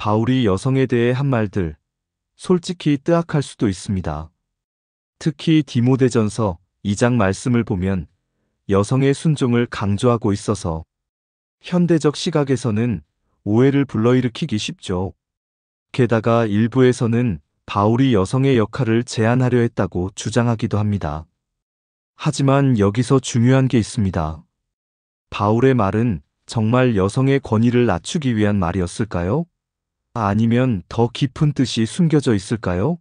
바울이 여성에 대해 한 말들, 솔직히 뜨악할 수도 있습니다. 특히 디모데전서 2장 말씀을 보면 여성의 순종을 강조하고 있어서 현대적 시각에서는 오해를 불러일으키기 쉽죠. 게다가 일부에서는 바울이 여성의 역할을 제한하려 했다고 주장하기도 합니다. 하지만 여기서 중요한 게 있습니다. 바울의 말은 정말 여성의 권위를 낮추기 위한 말이었을까요? 아니면 더 깊은 뜻이 숨겨져 있을까요?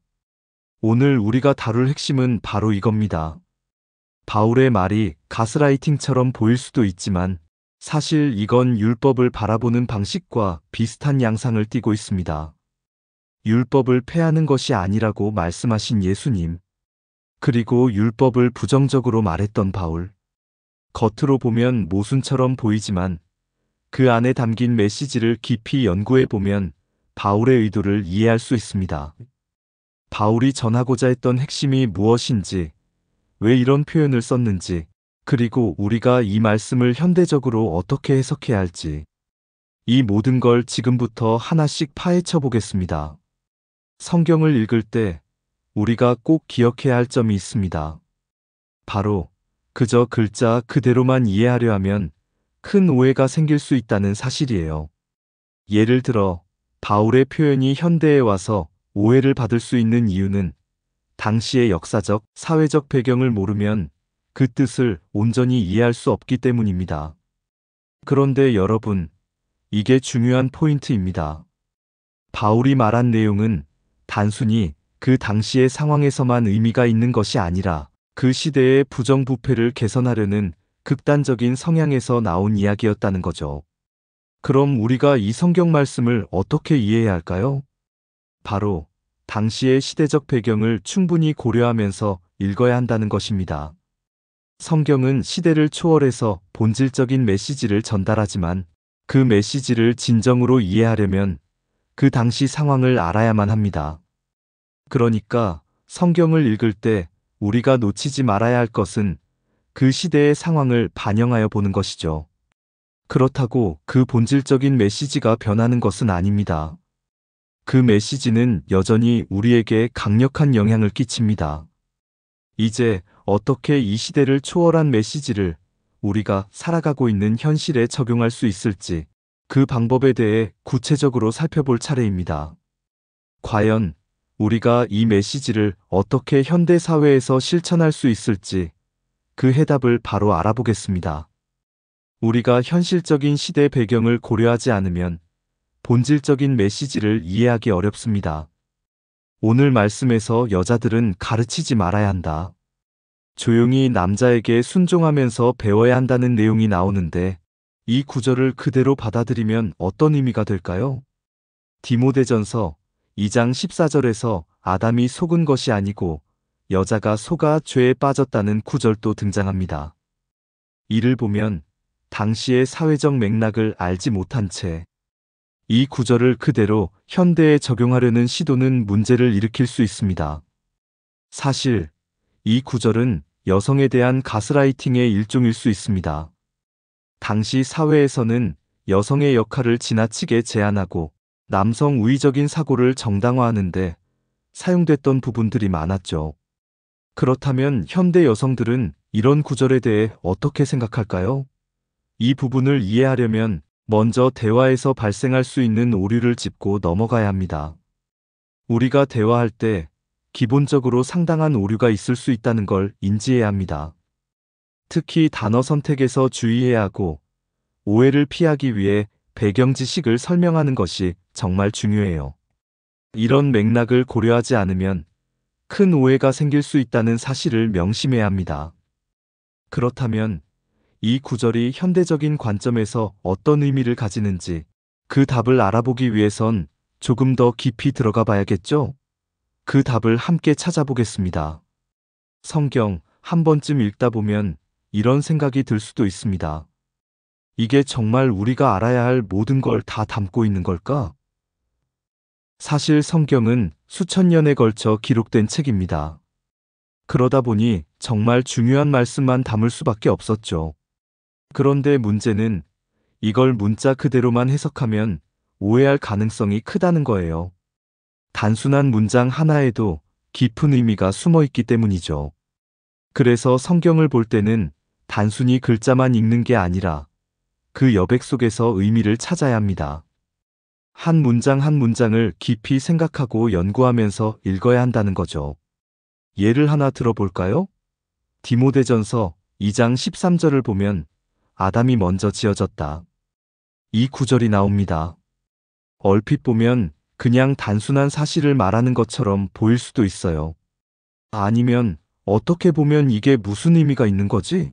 오늘 우리가 다룰 핵심은 바로 이겁니다. 바울의 말이 가스라이팅처럼 보일 수도 있지만 사실 이건 율법을 바라보는 방식과 비슷한 양상을 띠고 있습니다. 율법을 폐하는 것이 아니라고 말씀하신 예수님. 그리고 율법을 부정적으로 말했던 바울. 겉으로 보면 모순처럼 보이지만 그 안에 담긴 메시지를 깊이 연구해 보면 바울의 의도를 이해할 수 있습니다. 바울이 전하고자 했던 핵심이 무엇인지, 왜 이런 표현을 썼는지, 그리고 우리가 이 말씀을 현대적으로 어떻게 해석해야 할지, 이 모든 걸 지금부터 하나씩 파헤쳐 보겠습니다. 성경을 읽을 때 우리가 꼭 기억해야 할 점이 있습니다. 바로 그저 글자 그대로만 이해하려 하면 큰 오해가 생길 수 있다는 사실이에요. 예를 들어 바울의 표현이 현대에 와서 오해를 받을 수 있는 이유는 당시의 역사적, 사회적 배경을 모르면 그 뜻을 온전히 이해할 수 없기 때문입니다. 그런데 여러분, 이게 중요한 포인트입니다. 바울이 말한 내용은 단순히 그 당시의 상황에서만 의미가 있는 것이 아니라 그 시대의 부정부패를 개선하려는 극단적인 성향에서 나온 이야기였다는 거죠. 그럼 우리가 이 성경 말씀을 어떻게 이해해야 할까요? 바로 당시의 시대적 배경을 충분히 고려하면서 읽어야 한다는 것입니다. 성경은 시대를 초월해서 본질적인 메시지를 전달하지만 그 메시지를 진정으로 이해하려면 그 당시 상황을 알아야만 합니다. 그러니까 성경을 읽을 때 우리가 놓치지 말아야 할 것은 그 시대의 상황을 반영하여 보는 것이죠. 그렇다고 그 본질적인 메시지가 변하는 것은 아닙니다. 그 메시지는 여전히 우리에게 강력한 영향을 끼칩니다. 이제 어떻게 이 시대를 초월한 메시지를 우리가 살아가고 있는 현실에 적용할 수 있을지 그 방법에 대해 구체적으로 살펴볼 차례입니다. 과연 우리가 이 메시지를 어떻게 현대 사회에서 실천할 수 있을지 그 해답을 바로 알아보겠습니다. 우리가 현실적인 시대 배경을 고려하지 않으면 본질적인 메시지를 이해하기 어렵습니다. 오늘 말씀에서 여자들은 가르치지 말아야 한다. 조용히 남자에게 순종하면서 배워야 한다는 내용이 나오는데 이 구절을 그대로 받아들이면 어떤 의미가 될까요? 디모데전서 2장 14절에서 아담이 속은 것이 아니고 여자가 속아 죄에 빠졌다는 구절도 등장합니다. 이를 보면 당시의 사회적 맥락을 알지 못한 채 이 구절을 그대로 현대에 적용하려는 시도는 문제를 일으킬 수 있습니다. 사실 이 구절은 여성에 대한 가스라이팅의 일종일 수 있습니다. 당시 사회에서는 여성의 역할을 지나치게 제한하고 남성 우위적인 사고를 정당화하는데 사용됐던 부분들이 많았죠. 그렇다면 현대 여성들은 이런 구절에 대해 어떻게 생각할까요? 이 부분을 이해하려면 먼저 대화에서 발생할 수 있는 오류를 짚고 넘어가야 합니다. 우리가 대화할 때 기본적으로 상당한 오류가 있을 수 있다는 걸 인지해야 합니다. 특히 단어 선택에서 주의해야 하고 오해를 피하기 위해 배경 지식을 설명하는 것이 정말 중요해요. 이런 맥락을 고려하지 않으면 큰 오해가 생길 수 있다는 사실을 명심해야 합니다. 그렇다면 이 구절이 현대적인 관점에서 어떤 의미를 가지는지 그 답을 알아보기 위해선 조금 더 깊이 들어가 봐야겠죠? 그 답을 함께 찾아보겠습니다. 성경 한 번쯤 읽다 보면 이런 생각이 들 수도 있습니다. 이게 정말 우리가 알아야 할 모든 걸 다 담고 있는 걸까? 사실 성경은 수천 년에 걸쳐 기록된 책입니다. 그러다 보니 정말 중요한 말씀만 담을 수밖에 없었죠. 그런데 문제는 이걸 문자 그대로만 해석하면 오해할 가능성이 크다는 거예요. 단순한 문장 하나에도 깊은 의미가 숨어 있기 때문이죠. 그래서 성경을 볼 때는 단순히 글자만 읽는 게 아니라 그 여백 속에서 의미를 찾아야 합니다. 한 문장 한 문장을 깊이 생각하고 연구하면서 읽어야 한다는 거죠. 예를 하나 들어볼까요? 디모데전서 2장 13절을 보면 아담이 먼저 지어졌다. 이 구절이 나옵니다. 얼핏 보면 그냥 단순한 사실을 말하는 것처럼 보일 수도 있어요. 아니면 어떻게 보면 이게 무슨 의미가 있는 거지?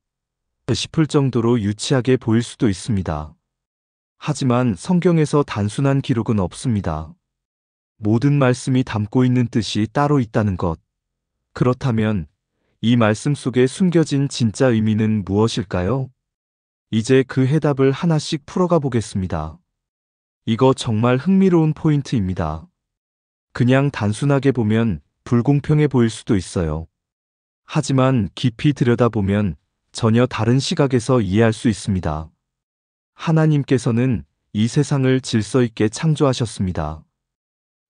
싶을 정도로 유치하게 보일 수도 있습니다. 하지만 성경에서 단순한 기록은 없습니다. 모든 말씀이 담고 있는 뜻이 따로 있다는 것. 그렇다면 이 말씀 속에 숨겨진 진짜 의미는 무엇일까요? 이제 그 해답을 하나씩 풀어가 보겠습니다. 이거 정말 흥미로운 포인트입니다. 그냥 단순하게 보면 불공평해 보일 수도 있어요. 하지만 깊이 들여다보면 전혀 다른 시각에서 이해할 수 있습니다. 하나님께서는 이 세상을 질서 있게 창조하셨습니다.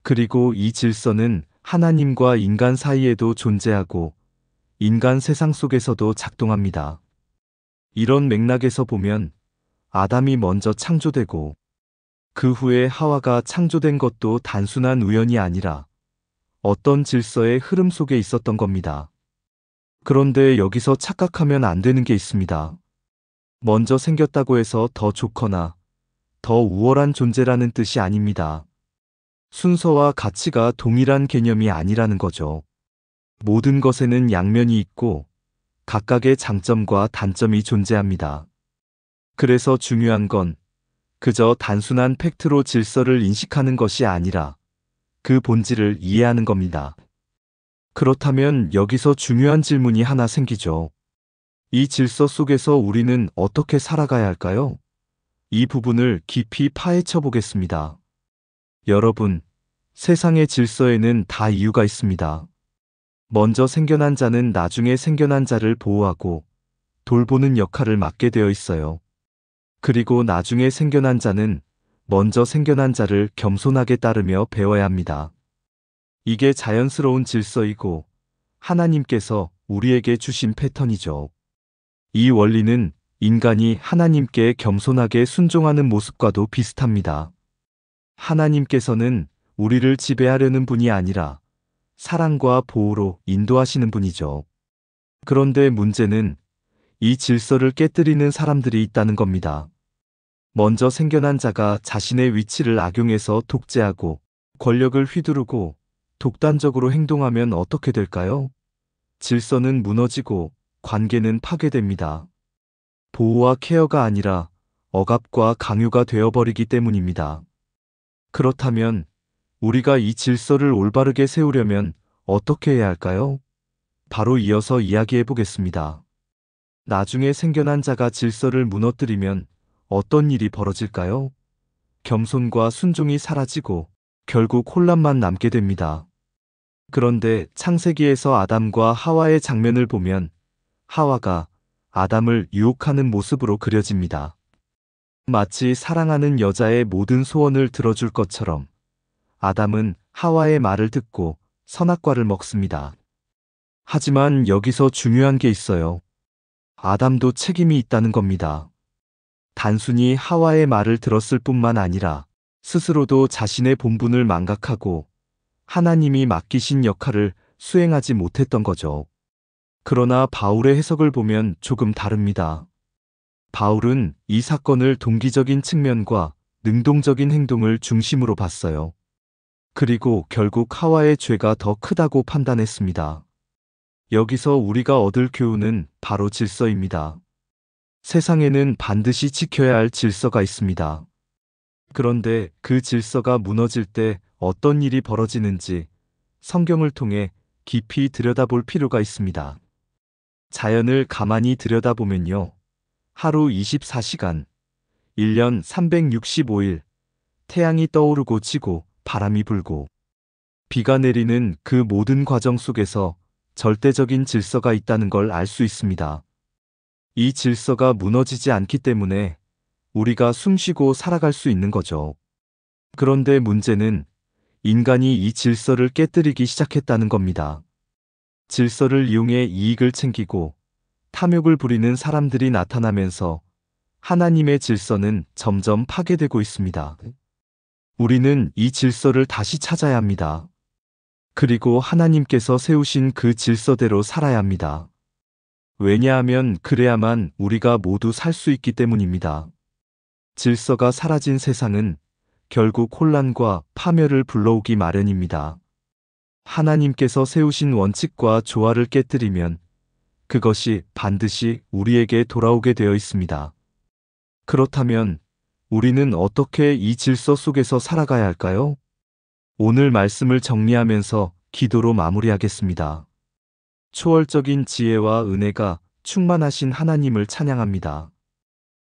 그리고 이 질서는 하나님과 인간 사이에도 존재하고 인간 세상 속에서도 작동합니다. 이런 맥락에서 보면 아담이 먼저 창조되고 그 후에 하와가 창조된 것도 단순한 우연이 아니라 어떤 질서의 흐름 속에 있었던 겁니다. 그런데 여기서 착각하면 안 되는 게 있습니다. 먼저 생겼다고 해서 더 좋거나 더 우월한 존재라는 뜻이 아닙니다. 순서와 가치가 동일한 개념이 아니라는 거죠. 모든 것에는 양면이 있고 각각의 장점과 단점이 존재합니다. 그래서 중요한 건 그저 단순한 팩트로 질서를 인식하는 것이 아니라 그 본질을 이해하는 겁니다. 그렇다면 여기서 중요한 질문이 하나 생기죠. 이 질서 속에서 우리는 어떻게 살아가야 할까요? 이 부분을 깊이 파헤쳐 보겠습니다. 여러분, 세상의 질서에는 다 이유가 있습니다. 먼저 생겨난 자는 나중에 생겨난 자를 보호하고 돌보는 역할을 맡게 되어 있어요. 그리고 나중에 생겨난 자는 먼저 생겨난 자를 겸손하게 따르며 배워야 합니다. 이게 자연스러운 질서이고 하나님께서 우리에게 주신 패턴이죠. 이 원리는 인간이 하나님께 겸손하게 순종하는 모습과도 비슷합니다. 하나님께서는 우리를 지배하려는 분이 아니라 사랑과 보호로 인도하시는 분이죠. 그런데 문제는 이 질서를 깨뜨리는 사람들이 있다는 겁니다. 먼저 생겨난 자가 자신의 위치를 악용해서 독재하고 권력을 휘두르고 독단적으로 행동하면 어떻게 될까요? 질서는 무너지고 관계는 파괴됩니다. 보호와 케어가 아니라 억압과 강요가 되어버리기 때문입니다. 그렇다면 우리가 이 질서를 올바르게 세우려면 어떻게 해야 할까요? 바로 이어서 이야기해 보겠습니다. 나중에 생겨난 자가 질서를 무너뜨리면 어떤 일이 벌어질까요? 겸손과 순종이 사라지고 결국 혼란만 남게 됩니다. 그런데 창세기에서 아담과 하와의 장면을 보면 하와가 아담을 유혹하는 모습으로 그려집니다. 마치 사랑하는 여자의 모든 소원을 들어줄 것처럼 아담은 하와의 말을 듣고 선악과를 먹습니다. 하지만 여기서 중요한 게 있어요. 아담도 책임이 있다는 겁니다. 단순히 하와의 말을 들었을 뿐만 아니라 스스로도 자신의 본분을 망각하고 하나님이 맡기신 역할을 수행하지 못했던 거죠. 그러나 바울의 해석을 보면 조금 다릅니다. 바울은 이 사건을 동기적인 측면과 능동적인 행동을 중심으로 봤어요. 그리고 결국 하와의 죄가 더 크다고 판단했습니다. 여기서 우리가 얻을 교훈은 바로 질서입니다. 세상에는 반드시 지켜야 할 질서가 있습니다. 그런데 그 질서가 무너질 때 어떤 일이 벌어지는지 성경을 통해 깊이 들여다볼 필요가 있습니다. 자연을 가만히 들여다보면요. 하루 24시간, 1년 365일, 태양이 떠오르고 지고 바람이 불고 비가 내리는 그 모든 과정 속에서 절대적인 질서가 있다는 걸 알 수 있습니다. 이 질서가 무너지지 않기 때문에 우리가 숨쉬고 살아갈 수 있는 거죠. 그런데 문제는 인간이 이 질서를 깨뜨리기 시작했다는 겁니다. 질서를 이용해 이익을 챙기고 탐욕을 부리는 사람들이 나타나면서 하나님의 질서는 점점 파괴되고 있습니다. 우리는 이 질서를 다시 찾아야 합니다. 그리고 하나님께서 세우신 그 질서대로 살아야 합니다. 왜냐하면 그래야만 우리가 모두 살 수 있기 때문입니다. 질서가 사라진 세상은 결국 혼란과 파멸을 불러오기 마련입니다. 하나님께서 세우신 원칙과 조화를 깨뜨리면 그것이 반드시 우리에게 돌아오게 되어 있습니다. 그렇다면 우리는 어떻게 이 질서 속에서 살아가야 할까요? 오늘 말씀을 정리하면서 기도로 마무리하겠습니다. 초월적인 지혜와 은혜가 충만하신 하나님을 찬양합니다.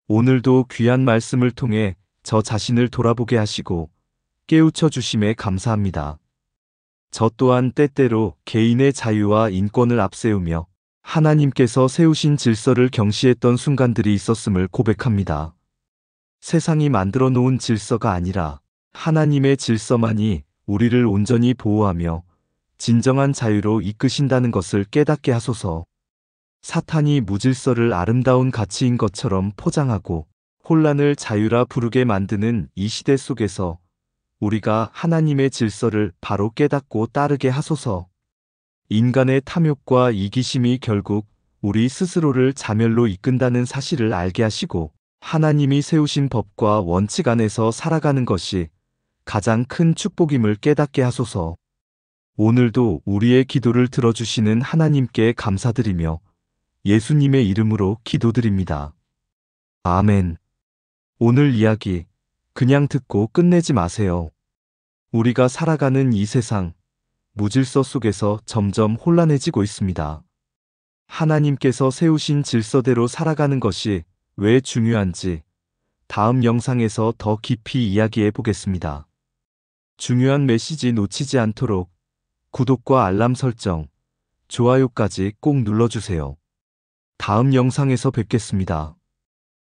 오늘도 귀한 말씀을 통해 저 자신을 돌아보게 하시고 깨우쳐 주심에 감사합니다. 저 또한 때때로 개인의 자유와 인권을 앞세우며 하나님께서 세우신 질서를 경시했던 순간들이 있었음을 고백합니다. 세상이 만들어 놓은 질서가 아니라 하나님의 질서만이 우리를 온전히 보호하며 진정한 자유로 이끄신다는 것을 깨닫게 하소서. 사탄이 무질서를 아름다운 가치인 것처럼 포장하고 혼란을 자유라 부르게 만드는 이 시대 속에서 우리가 하나님의 질서를 바로 깨닫고 따르게 하소서. 인간의 탐욕과 이기심이 결국 우리 스스로를 자멸로 이끈다는 사실을 알게 하시고 하나님이 세우신 법과 원칙 안에서 살아가는 것이 가장 큰 축복임을 깨닫게 하소서. 오늘도 우리의 기도를 들어주시는 하나님께 감사드리며 예수님의 이름으로 기도드립니다. 아멘. 오늘 이야기 그냥 듣고 끝내지 마세요. 우리가 살아가는 이 세상, 무질서 속에서 점점 혼란해지고 있습니다. 하나님께서 세우신 질서대로 살아가는 것이 왜 중요한지 다음 영상에서 더 깊이 이야기해 보겠습니다. 중요한 메시지 놓치지 않도록 구독과 알람 설정, 좋아요까지 꼭 눌러주세요. 다음 영상에서 뵙겠습니다.